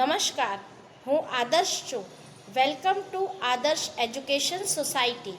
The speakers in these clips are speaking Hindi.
नमस्कार, હું આદર્શ છું. વેલકમ ટુ આદર્શ education society.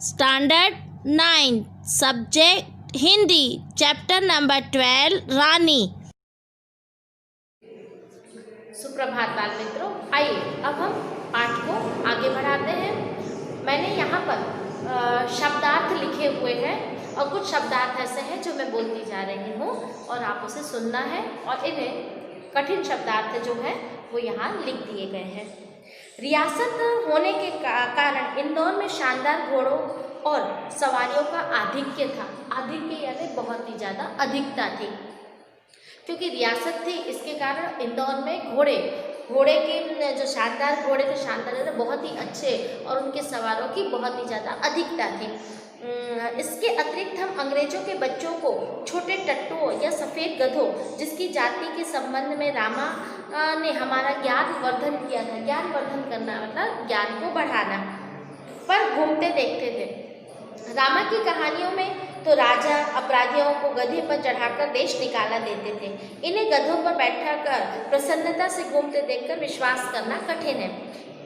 Standard 9 subject Hindi chapter number 12 रानी. सुप्रभात बाल मित्रों, आइए अब हम पाठ को आगे बढ़ाते हैं. मैंने यहाँ पर शब्दार्थ लिखे हुए हैं और कुछ शब्दार्थ ऐसे हैं जो मैं बोलती जा रही हूँ और आप उसे सुनना है और इन्हें कठिन शब्दार्थ जो है वो यहाँ लिख दिए गए हैं. रियासत होने के कारण इंदौर में शानदार घोड़ों और सवारियों का आधिक्य था. आधिक्य यानी बहुत ही ज़्यादा अधिकता थी. क्योंकि रियासत थी इसके कारण इंदौर में घोड़े के जो शानदार घोड़े थे, शानदार बहुत ही अच्छे, और उनके सवारों की बहुत ही ज़्यादा अधिकता थी. इसके अतिरिक्त हम अंग्रेजों के बच्चों को छोटे टट्टुओं या सफ़ेद गधों, जिसकी जाति के संबंध में रामा ने हमारा ज्ञान वर्धन किया था. ज्ञान वर्धन करना मतलब ज्ञान को बढ़ाना, पर घूमते देखते थे. रामा की कहानियों में तो राजा अपराधियों को गधे पर चढ़ाकर देश निकाला देते थे. इन्हें गधों पर बैठाकर प्रसन्नता से घूमते देखकर विश्वास करना कठिन है.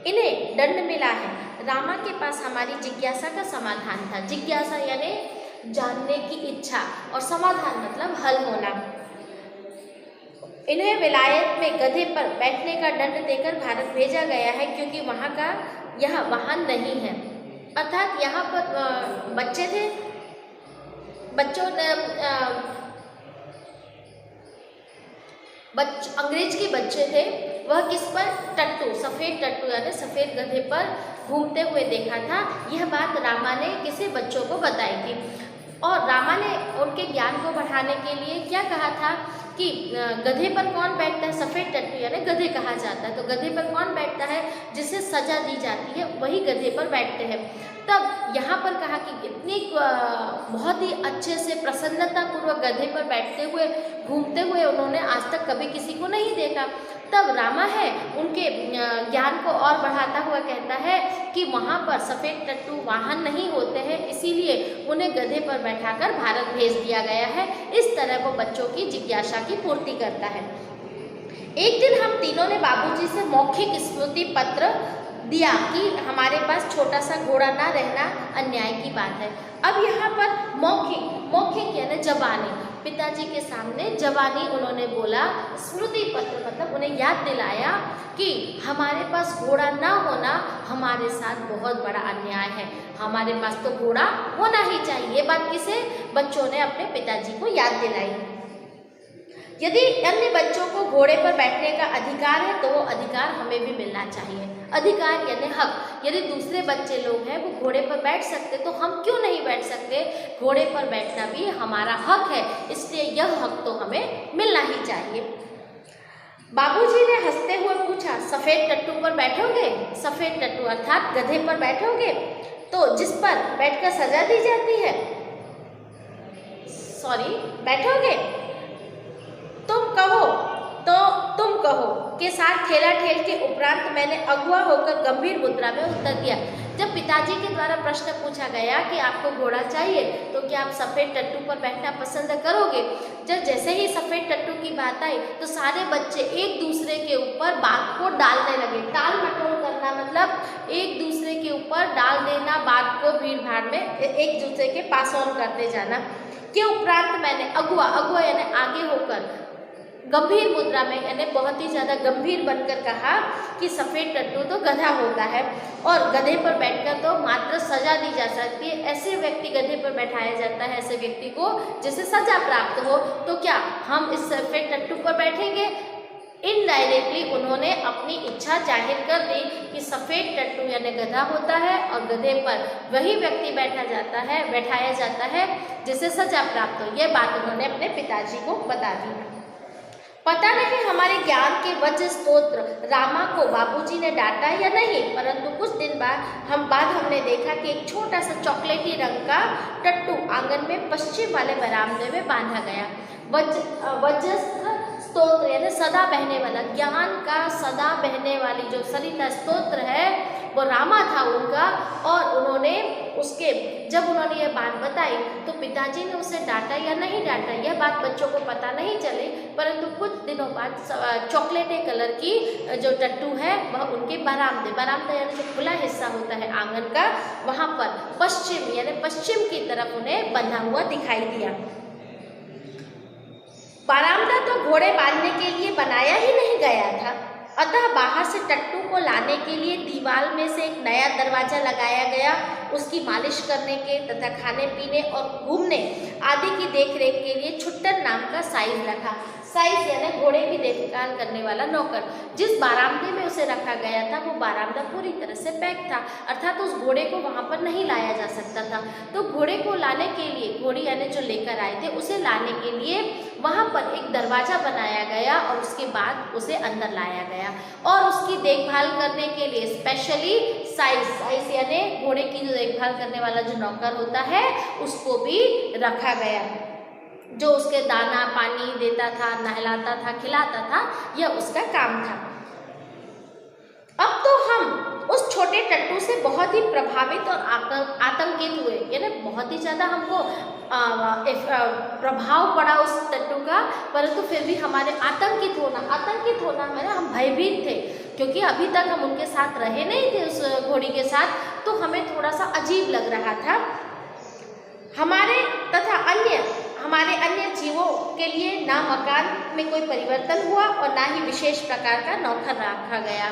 इन्हें दंड मिला है. रामा के पास हमारी जिज्ञासा का समाधान था. जिज्ञासा यानी जानने की इच्छा और समाधान मतलब हल होना. इन्हें विलायत में गधे पर बैठने का दंड देकर भारत भेजा गया है, क्योंकि वहाँ का यह वाहन नहीं है. अर्थात यहाँ पर बच्चे थे, अंग्रेज के बच्चे थे. वह किस पर? टट्टू, सफ़ेद टट्टू यानी सफ़ेद गधे पर घूमते हुए देखा था. यह बात रामा ने किसी बच्चों को बताई थी और रामा ने उनके ज्ञान को बढ़ाने के लिए क्या कहा था कि गधे पर कौन बैठता है? सफ़ेद टट्टू यानी गधे कहा जाता है. तो गधे पर कौन बैठता है? जिसे सजा दी जाती है वही गधे पर बैठते हैं. तब यहाँ पर कहा कि इतनी बहुत ही अच्छे से प्रसन्नतापूर्वक गधे पर बैठते हुए घूमते हुए उन्होंने आज तक कभी किसी को नहीं देखा. तब रामा है उनके ज्ञान को और बढ़ाता हुआ कहता है कि वहाँ पर सफ़ेद टट्टू वाहन नहीं होते हैं, इसीलिए उन्हें गधे पर बैठाकर भारत भेज दिया गया है. इस तरह वो बच्चों की जिज्ञासा की पूर्ति करता है. एक दिन हम तीनों ने बाबूजी से मौखिक स्मृति पत्र दिया कि हमारे पास छोटा सा घोड़ा ना रहना अन्याय की बात है. अब यहाँ पर मौखिक यानी जबानी, पिताजी के सामने जबानी उन्होंने बोला. स्मृति पत्र मतलब उन्हें याद दिलाया कि हमारे पास घोड़ा ना होना हमारे साथ बहुत बड़ा अन्याय है. हमारे पास तो घोड़ा होना ही चाहिए. ये बात किसे? बच्चों ने अपने पिताजी को याद दिलाई. यदि अन्य बच्चों को घोड़े पर बैठने का अधिकार है तो वो अधिकार हमें भी मिलना चाहिए. अधिकार यानी हक. यदि दूसरे बच्चे लोग हैं वो घोड़े पर बैठ सकते तो हम क्यों नहीं बैठ सकते? घोड़े पर बैठना भी हमारा हक है, इसलिए यह हक तो हमें मिलना ही चाहिए. बाबूजी ने हंसते हुए पूछा, सफ़ेद टट्टू पर बैठोगे? सफ़ेद टट्टू अर्थात गधे पर बैठोगे तो जिस पर बैठकर सजा दी जाती है, बैठोगे? तुम कहो के साथ ठेला ठेल के उपरांत मैंने अगुआ होकर गंभीर मुद्रा में उत्तर दिया. जब पिताजी के द्वारा प्रश्न पूछा गया कि आपको घोड़ा चाहिए तो क्या आप सफ़ेद टट्टू पर बैठना पसंद करोगे, जैसे ही सफ़ेद टट्टू की बात आई तो सारे बच्चे एक दूसरे के ऊपर बात को डालने लगे. टाल मटोल करना मतलब एक दूसरे के ऊपर डाल देना बात को, भीड़ भाड़ में एक दूसरे के पास ऑन करते जाना. के उपरांत मैंने अगुआ यानी आगे होकर गंभीर मुद्रा में यानी बहुत ही ज़्यादा गंभीर बनकर कहा कि सफ़ेद टट्टू तो गधा होता है और गधे पर बैठकर तो मात्र सजा दी जा सकती है. ऐसे व्यक्ति गधे पर बैठाया जाता है, ऐसे व्यक्ति को जिसे सजा प्राप्त हो. तो क्या हम इस सफ़ेद टट्टू पर बैठेंगे? इनडायरेक्टली उन्होंने अपनी इच्छा जाहिर कर दी कि सफ़ेद टट्टू यानी गधा होता है और गधे पर वही व्यक्ति बैठाया जाता है जिसे सजा प्राप्त हो. यह बात उन्होंने अपने पिताजी को बता दी. पता नहीं हमारे ज्ञान के वज्र स्तोत्र रामा को बाबूजी ने डांटा या नहीं, परंतु कुछ दिन बाद हमने देखा कि एक छोटा सा चॉकलेटी रंग का टट्टू आंगन में पश्चिम वाले बरामदे में बांधा गया. वज्र स्तोत्र यानी सदा बहने वाला, ज्ञान का सदा बहने वाली जो सरिता स्तोत्र है वो रामा था उनका, और उन्होंने उसके जब उन्होंने यह बात बताई तो पिताजी ने उसे डांटा या नहीं डांटा यह बात बच्चों को पता नहीं चली, परंतु कुछ दिनों बाद चॉकलेटी कलर की जो टट्टू है वह उनके बरामदे यानी जो खुला हिस्सा होता है आंगन का, वहाँ पर पश्चिम की तरफ उन्हें बंधा हुआ दिखाई दिया। बरामदा तो घोड़े बांधने के लिए बनाया ही नहीं गया था, अतः बाहर से टट्टू को लाने के लिए दीवार में से एक नया दरवाजा लगाया गया। उसकी मालिश करने के तथा खाने पीने और घूमने आदि की देखरेख के लिए छुट्टन नाम का साइज रखा। साइज यानी घोड़े की देखभाल करने वाला नौकर। जिस बारामदे में उसे रखा गया था वो बारामदा पूरी तरह से पैक था, अर्थात उस घोड़े को वहाँ पर नहीं लाया जा सकता था। तो घोड़े को लाने के लिए, घोड़ी यानी जो लेकर आए थे उसे लाने के लिए वहाँ पर एक दरवाज़ा बनाया गया और उसके बाद उसे अंदर लाया गया और उसकी देखभाल करने के लिए स्पेशली साइज यानी घोड़े की जो देखभाल करने वाला जो नौकर होता है उसको भी रखा गया, जो उसके दाना पानी देता था, नहलाता था, खिलाता था, यह उसका काम था। अब तो हम उस छोटे टट्टू से बहुत ही प्रभावित और आतंकित हुए, यानी बहुत ही ज़्यादा हमको प्रभाव पड़ा उस टट्टू का, परंतु फिर भी हमारे आतंकित होना मैंने हम भयभीत थे, क्योंकि अभी तक हम उनके साथ रहे नहीं थे उस घोड़ी के साथ, तो हमें थोड़ा सा अजीब लग रहा था। हमारे तथा हमारे अन्य जीवों के लिए ना मकान में कोई परिवर्तन हुआ और ना ही विशेष प्रकार का नौकर रखा गया,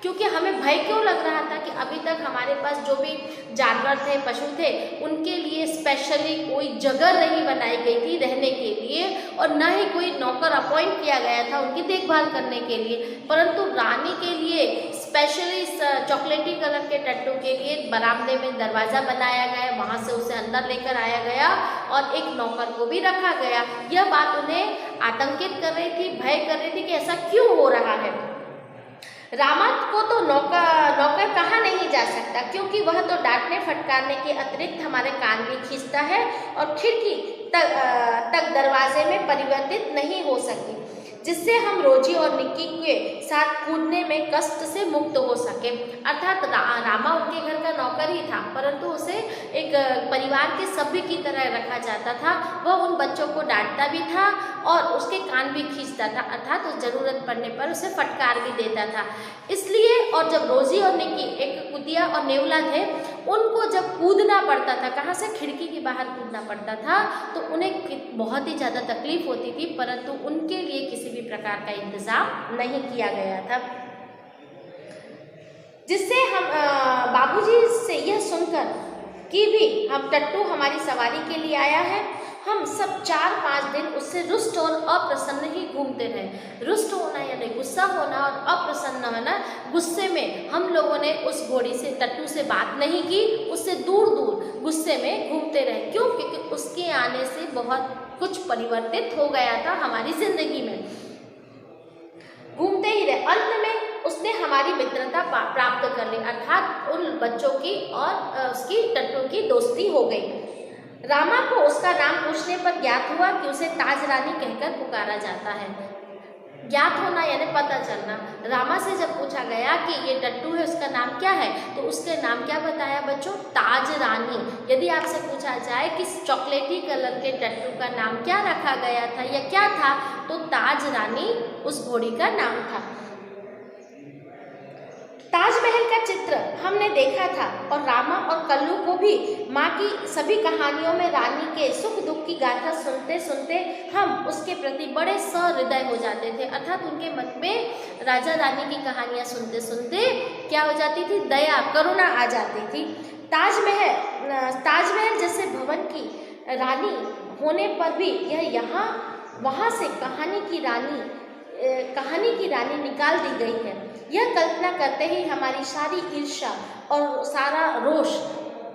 क्योंकि हमें भय क्यों लग रहा था कि अभी तक हमारे पास जो भी जानवर थे, पशु थे, उनके लिए स्पेशली कोई जगह नहीं बनाई गई थी रहने के लिए और न ही कोई नौकर अपॉइंट किया गया था उनकी देखभाल करने के लिए, परंतु रानी के लिए स्पेशली चॉकलेटी कलर के टट्टू के लिए बरामदे में दरवाज़ा बनाया गया, वहाँ से उसे अंदर लेकर आया गया और एक नौकर को भी रखा गया। यह बात उन्हें आतंकित कर रही थी, भय कर रही थी कि ऐसा क्यों हो रहा है। रामा को तो नौकर कहा नहीं जा सकता, क्योंकि वह तो डांटने फटकारने के अतिरिक्त हमारे कान भी खींचता है और खिड़की तक दरवाजे में परिवर्तित नहीं हो सकी, जिससे हम रोजी और निक्की के साथ कूदने में कष्ट से मुक्त हो सके। अर्थात रामा उनके घर का नौकर ही था, परंतु उसे एक परिवार के सभ्य की तरह रखा जाता था। वह उन बच्चों को डांटता भी था और उसके कान भी खींचता था, अर्थात उस ज़रूरत पड़ने पर उसे फटकार भी देता था। इसलिए और जब रोजी और निक्की एक कुतिया और नेवला थे, उनको जब कूदना पड़ता था, कहाँ से, खिड़की के बाहर कूदना पड़ता था, तो उन्हें बहुत ही ज़्यादा तकलीफ होती थी, परंतु उनके लिए किसी भी प्रकार का इंतजाम नहीं किया गया था। जिससे हम बाबूजी से यह सुनकर कि भी हम टट्टू हमारी सवारी के लिए आया है, हम सब 4-5 दिन उससे रुष्ट और अप्रसन्न ही घूमते रहे। रुष्ट होना यानी गुस्सा होना और अप्रसन्न होना, गुस्से में हम लोगों ने उस घोड़ी से, टट्टू से बात नहीं की, उससे दूर दूर गुस्से में घूमते रहे। क्यों? क्योंकि उसके आने से बहुत कुछ परिवर्तित हो गया था हमारी जिंदगी में। घूमते ही रहे, अंत में उसने हमारी मित्रता प्राप्त कर ली, अर्थात उन बच्चों की और उसकी टट्टू की दोस्ती हो गई। रामा को उसका नाम पूछने पर ज्ञात हुआ कि उसे ताज रानी कहकर पुकारा जाता है। ज्ञात होना यानी पता चलना। रामा से जब पूछा गया कि ये टट्टू है, उसका नाम क्या है, तो उसके नाम क्या बताया बच्चों? ताज रानी। यदि आपसे पूछा जाए कि चॉकलेटी कलर के टट्टू का नाम क्या रखा गया था या क्या था, तो ताज रानी उस घोड़ी का नाम था। ताजमहल का चित्र हमने देखा था और रामा और कल्लू को भी माँ की सभी कहानियों में रानी के सुख दुख की गाथा सुनते सुनते हम उसके प्रति बड़े सहृदय हो जाते थे, अर्थात उनके मन में राजा रानी की कहानियाँ सुनते सुनते क्या हो जाती थी? दया, करुणा आ जाती थी। ताजमहल जैसे भवन की रानी होने पर भी यह वहाँ से कहानी की रानी निकाल दी गई है। यह कल्पना करते ही हमारी सारी ईर्ष्या और सारा रोष,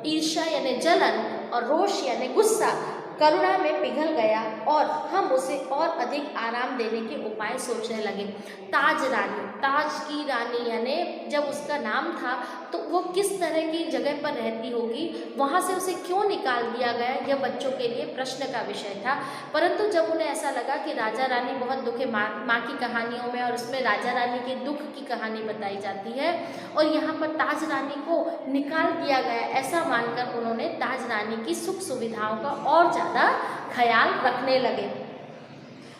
ईर्ष्या यानी जलन और रोष यानी गुस्सा, करुणा में पिघल गया और हम उसे और अधिक आराम देने के उपाय सोचने लगे। ताज रानी, ताज की रानी यानी जब उसका नाम था तो वो किस तरह की जगह पर रहती होगी, वहाँ से उसे क्यों निकाल दिया गया, यह बच्चों के लिए प्रश्न का विषय था। परंतु जब उन्हें ऐसा लगा कि राजा रानी बहुत दुखी, माँ की कहानियों में और उसमें राजा रानी के दुख की कहानी बताई जाती है और यहाँ पर ताज रानी को निकाल दिया गया, ऐसा मानकर उन्होंने ताज रानी की सुख सुविधाओं का और ज़्यादा ख्याल रखने लगे।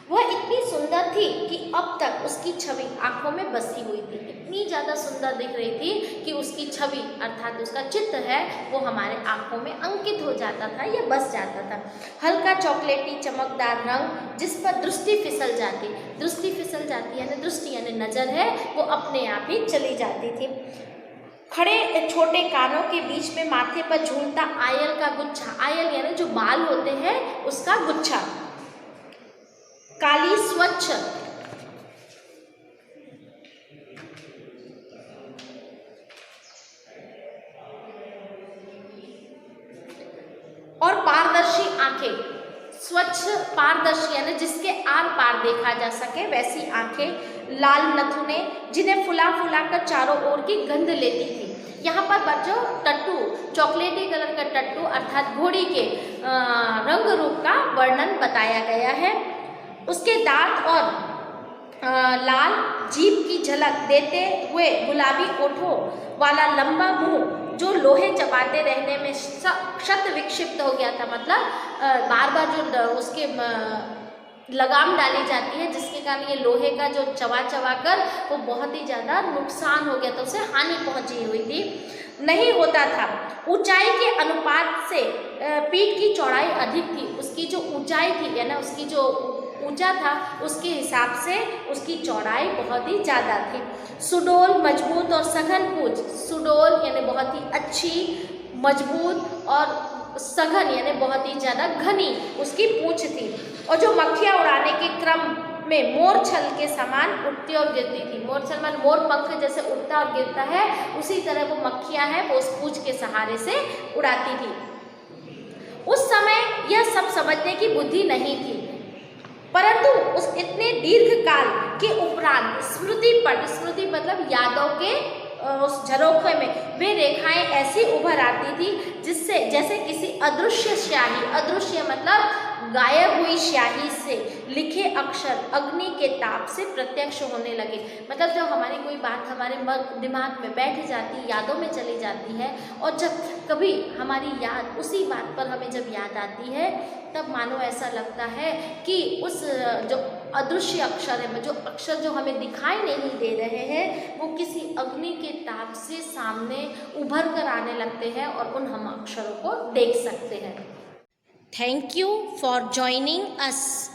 वह इतनी सुंदर थी कि अब तक उसकी छवि आंखों में बसी हुई थी, इतनी ज़्यादा सुंदर दिख रही थी कि उसकी छवि अर्थात उसका चित्र है वो हमारे आंखों में अंकित हो जाता था या बस जाता था। हल्का चॉकलेटी चमकदार रंग जिस पर दृष्टि फिसल जाती यानी दृष्टि यानी नज़र है, वो अपने आप ही चली जाती थी। खड़े छोटे कानों के बीच में माथे पर झूलता आयल का गुच्छा, आयल यानी जो बाल होते हैं उसका गुच्छा, काली स्वच्छ और पारदर्शी आंखें, स्वच्छ पारदर्शी यानी जिसके आर पार देखा जा सके वैसी आंखें, लाल नथुने जिन्हें फुला फुला कर चारों ओर की गंध लेती थी। यहाँ पर बच्चों टट्टू, चॉकलेटी कलर का टट्टू अर्थात घोड़ी के रंग रूप का वर्णन बताया गया है। उसके दांत और लाल जीभ की झलक देते हुए गुलाबी ओठों वाला लंबा मुंह जो लोहे चबाते रहने में शत विक्षिप्त हो गया था, मतलब बार बार जो उसके लगाम डाली जाती है जिसके कारण ये लोहे का जो चबा चबा कर वो बहुत ही ज़्यादा नुकसान हो गया था, उसे हानि पहुंची हुई थी, नहीं होता था। ऊंचाई के अनुपात से पीठ की चौड़ाई अधिक थी, उसकी जो ऊंचाई थी यानी उसकी जो ऊंचा था उसके हिसाब से उसकी चौड़ाई बहुत ही ज़्यादा थी। सुडोल मजबूत और सघन पूंछ, सुडोल यानी बहुत ही अच्छी मजबूत और सघन यानी बहुत ही ज़्यादा घनी उसकी पूंछ थी और जो मक्खियाँ उड़ाने के क्रम में मोर छल के समान उड़ती और गिरती थी। मोर छल मान मोर पंख जैसे उड़ता और गिरता है उसी तरह वो मक्खियाँ हैं वो उस पूंछ के सहारे से उड़ाती थी। उस समय यह सब समझने की बुद्धि नहीं थी, परंतु उस इतने दीर्घ काल के उपरांत स्मृति मतलब यादों के उस झरोखे में वे रेखाएं ऐसी उभर आती थी जिससे जैसे किसी अदृश्य स्याही, अदृश्य मतलब गायब हुई स्याही से लिखे अक्षर अग्नि के ताप से प्रत्यक्ष होने लगे। मतलब जब हमारी कोई बात हमारे दिमाग में बैठ जाती, यादों में चली जाती है और जब कभी हमारी याद उसी बात पर हमें जब याद आती है तब मानो ऐसा लगता है कि उस जो अदृश्य अक्षर है, जो अक्षर जो हमें दिखाई नहीं दे रहे हैं वो किसी अग्नि के ताप से सामने उभर कर आने लगते हैं और उन हम अक्षरों को देख सकते हैं। Thank you for joining us.